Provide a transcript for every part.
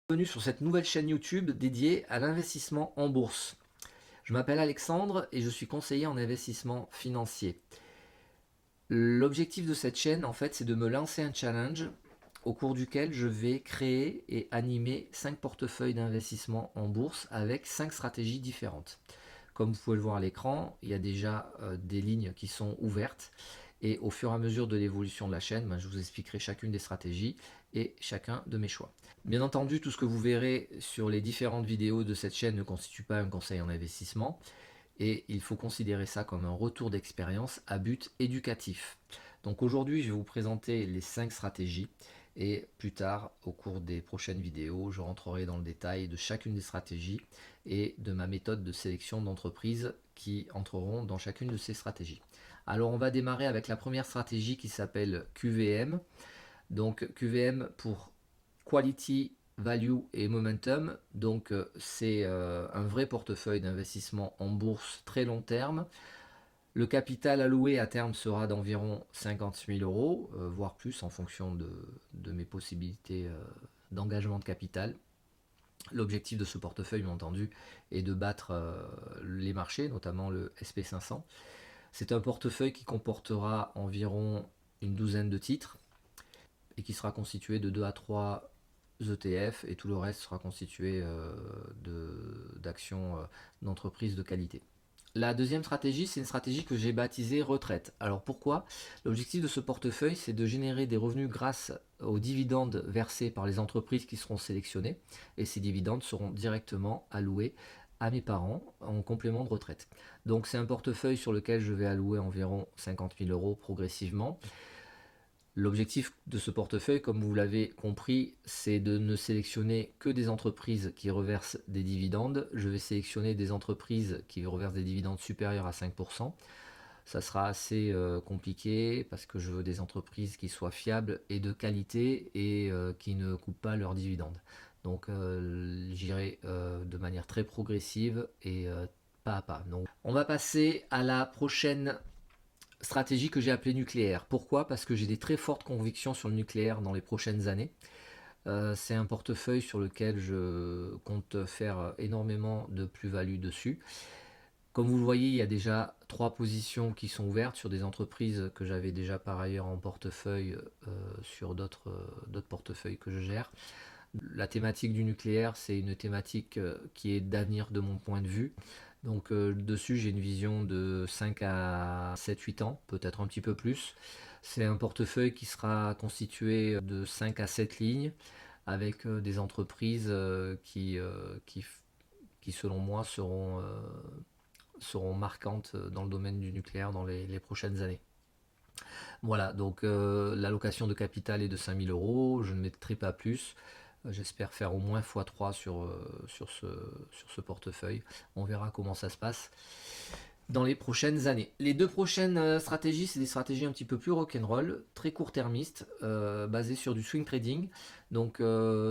Bienvenue sur cette nouvelle chaîne YouTube dédiée à l'investissement en bourse. Je m'appelle Alexandre et je suis conseiller en investissement financier. L'objectif de cette chaîne, en fait, c'est de me lancer un challenge au cours duquel je vais créer et animer 5 portefeuilles d'investissement en bourse avec 5 stratégies différentes. Comme vous pouvez le voir à l'écran, il y a déjà des lignes qui sont ouvertes. Et au fur et à mesure de l'évolution de la chaîne, je vous expliquerai chacune des stratégies et chacun de mes choix. Bien entendu, tout ce que vous verrez sur les différentes vidéos de cette chaîne ne constitue pas un conseil en investissement et il faut considérer ça comme un retour d'expérience à but éducatif. Donc aujourd'hui, je vais vous présenter les 5 stratégies et plus tard, au cours des prochaines vidéos, je rentrerai dans le détail de chacune des stratégies et de ma méthode de sélection d'entreprises qui entreront dans chacune de ces stratégies. Alors on va démarrer avec la première stratégie qui s'appelle QVM. Donc QVM pour Quality, Value et Momentum. Donc c'est un vrai portefeuille d'investissement en bourse très long terme. Le capital alloué à terme sera d'environ 50 000 euros, voire plus en fonction de mes possibilités d'engagement de capital. L'objectif de ce portefeuille, bien entendu, est de battre les marchés, notamment le SP500. C'est un portefeuille qui comportera environ une douzaine de titres et qui sera constitué de 2 à 3 ETF et tout le reste sera constitué d'actions d'entreprises de qualité. La deuxième stratégie, c'est une stratégie que j'ai baptisée retraite. Alors pourquoi? L'objectif de ce portefeuille, c'est de générer des revenus grâce aux dividendes versés par les entreprises qui seront sélectionnées et ces dividendes seront directement alloués à mes parents en complément de retraite. Donc c'est un portefeuille sur lequel je vais allouer environ 50 000 euros progressivement. L'objectif de ce portefeuille, comme vous l'avez compris, c'est de ne sélectionner que des entreprises qui reversent des dividendes. Je vais sélectionner des entreprises qui reversent des dividendes supérieurs à 5%. Ça sera assez compliqué parce que je veux des entreprises qui soient fiables et de qualité et qui ne coupent pas leurs dividendes. Donc j'irai de manière très progressive et pas à pas. Donc, on va passer à la prochaine stratégie que j'ai appelée nucléaire. Pourquoi? Parce que j'ai des très fortes convictions sur le nucléaire dans les prochaines années. C'est un portefeuille sur lequel je compte faire énormément de plus-value dessus. Comme vous le voyez, il y a déjà 3 positions qui sont ouvertes sur des entreprises que j'avais déjà par ailleurs en portefeuille sur d'autres portefeuilles que je gère. La thématique du nucléaire, c'est une thématique qui est d'avenir de mon point de vue. Donc dessus, j'ai une vision de 5 à 7-8 ans, peut-être un petit peu plus. C'est un portefeuille qui sera constitué de 5 à 7 lignes avec des entreprises qui, selon moi, seront marquantes dans le domaine du nucléaire dans les prochaines années. Voilà, donc l'allocation de capital est de 5 000 euros, je ne mettrai pas plus. J'espère faire au moins x3 sur ce portefeuille. On verra comment ça se passe dans les prochaines années. Les 2 prochaines stratégies, c'est des stratégies un petit peu plus rock'n'roll, très court-termistes, basées sur du swing trading. Donc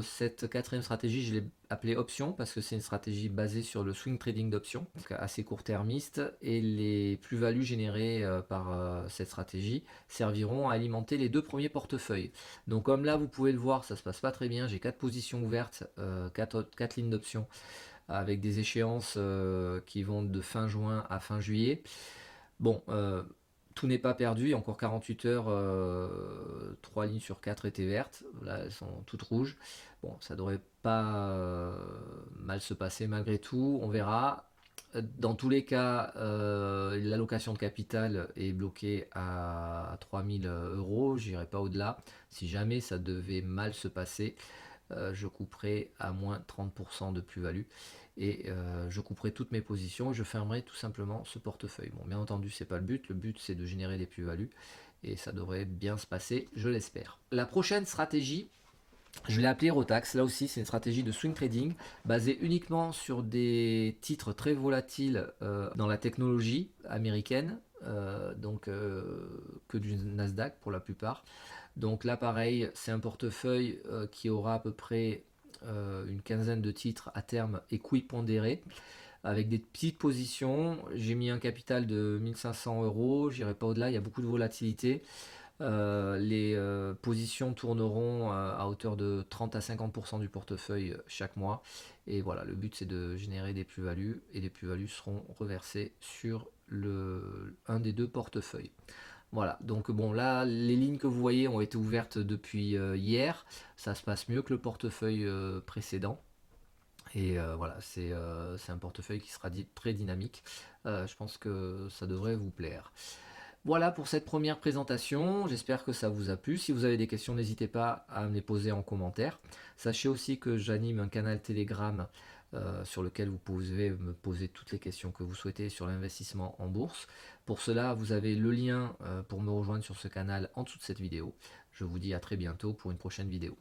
cette 4e stratégie, je l'ai appelée option parce que c'est une stratégie basée sur le swing trading d'options, donc assez court-termiste, et les plus-values générées par cette stratégie serviront à alimenter les 2 premiers portefeuilles. Donc comme là vous pouvez le voir, ça se passe pas très bien, j'ai 4 positions ouvertes, 4 lignes d'options avec des échéances qui vont de fin juin à fin juillet. Bon, tout n'est pas perdu, il y a encore 48 heures, 3 lignes sur 4 étaient vertes, là elles sont toutes rouges. Bon, ça devrait pas mal se passer malgré tout, on verra. Dans tous les cas, l'allocation de capital est bloquée à 3 000 euros, j'irai pas au-delà. Si jamais ça devait mal se passer, je couperai à moins 30% de plus-value et je couperai toutes mes positions et je fermerai tout simplement ce portefeuille. Bon, bien entendu, c'est pas le but c'est de générer des plus-values et ça devrait bien se passer, je l'espère. La prochaine stratégie, je l'ai appelée Rotax. Là aussi, c'est une stratégie de swing trading basée uniquement sur des titres très volatiles dans la technologie américaine, que du Nasdaq pour la plupart. Donc là, pareil, c'est un portefeuille qui aura à peu près une quinzaine de titres à terme équipondérés avec des petites positions. J'ai mis un capital de 1500 euros, j'irai pas au-delà, il y a beaucoup de volatilité. Les positions tourneront à hauteur de 30 à 50% du portefeuille chaque mois. Et voilà, le but c'est de générer des plus-values et les plus-values seront reversées sur un des deux portefeuilles. Voilà, donc bon là, les lignes que vous voyez ont été ouvertes depuis hier. Ça se passe mieux que le portefeuille précédent. Et voilà, c'est un portefeuille qui sera très dynamique. Je pense que ça devrait vous plaire. Voilà pour cette première présentation, j'espère que ça vous a plu. Si vous avez des questions, n'hésitez pas à me les poser en commentaire. Sachez aussi que j'anime un canal Telegram sur lequel vous pouvez me poser toutes les questions que vous souhaitez sur l'investissement en bourse. Pour cela, vous avez le lien pour me rejoindre sur ce canal en dessous de cette vidéo. Je vous dis à très bientôt pour une prochaine vidéo.